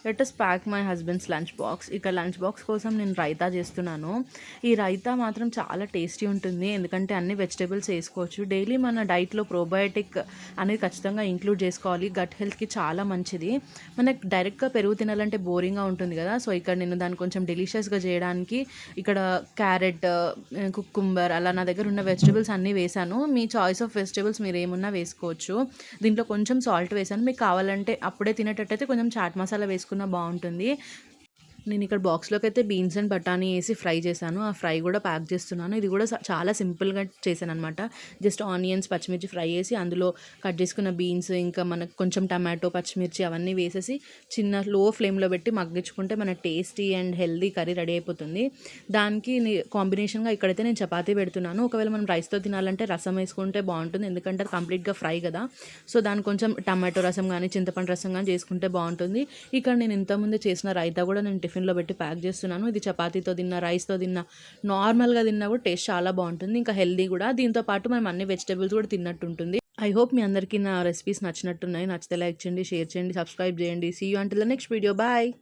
Let us pack my husband's lunch box. ఇక lunch box కోసం నేను రైతా చేస్తున్నాను. ఈ రైతా మాత్రం చాలా టేస్టీ ఉంటుంది, ఎందుకంటే అన్ని వెజిటేబుల్స్ వేసుకోవచ్చు. డైలీ మన డైట్లో ప్రోబయోటిక్ అనేది ఖచ్చితంగా ఇంక్లూడ్ చేసుకోవాలి. గట్ హెల్త్కి చాలా మంచిది. మనకు డైరెక్ట్గా పెరుగు తినాలంటే బోరింగ్గా ఉంటుంది కదా, సో ఇక్కడ నేను దాన్ని కొంచెం డెలిషియస్గా చేయడానికి ఇక్కడ క్యారెట్, కుకుంబర్ అలా నా దగ్గర ఉన్న వెజిటేబుల్స్ అన్నీ వేసాను. మీ చాయిస్ ఆఫ్ వెజిటేబుల్స్ మీరు ఏమున్నా వేసుకోవచ్చు. దీంట్లో కొంచెం సాల్ట్ వేసాను. మీకు కావాలంటే అప్పుడే తినేటట్టయితే కొంచెం చాట్ మసాలా వేసుకున్నా బాగుంటుంది. నేను ఇక్కడ బాక్స్లోకి అయితే బీన్స్ అండ్ బఠానీ వేసి ఫ్రై చేశాను. ఆ ఫ్రై కూడా ప్యాక్ చేస్తున్నాను. ఇది కూడా చాలా సింపుల్గా చేశాను అనమాట. జస్ట్ ఆనియన్స్, పచ్చిమిర్చి ఫ్రై చేసి అందులో కట్ చేసుకున్న బీన్స్, ఇంకా మనకు కొంచెం టమాటో, పచ్చిమిర్చి అవన్నీ వేసేసి చిన్న లో ఫ్లేమ్లో పెట్టి మగ్గించుకుంటే మన tasty and healthy curry ready అయిపోతుంది. దానికి కాంబినేషన్గా ఇక్కడైతే నేను చపాతీ పెడుతున్నాను. ఒకవేళ మనం రైస్తో తినాలంటే రసం వేసుకుంటే బాగుంటుంది, ఎందుకంటే అది కంప్లీట్గా ఫ్రై కదా. సో దానికి కొంచెం టమాటో రసం కానీ చింతపండు రసం కానీ చేసుకుంటే బాగుంటుంది. ఇక్కడ నేను ఇంతకుముందే చేసిన రైతా కూడా నేను టిఫిన్లో పెట్టి ప్యాక్ చేస్తున్నాను. ఇది చపాతీతో తిన్నా, రైస్తో తిన్నా, నార్మల్గా తిన్నా కూడా టేస్ట్ చాలా బాగుంటుంది, ఇంకా హెల్దీ కూడా. దీంతో పాటు మనం అన్ని వెజిటేబుల్స్ కూడా తిన్నట్టు ఉంటుంది. ఐ హోప్ మీ అందరికీ నా రెసిపీస్ నచ్చినట్టున్నాయి. నచ్చితే లైక్ చేయండి, షేర్ చేయండి, సబ్స్క్రైబ్ చేయండి. See you until the next video. Bye.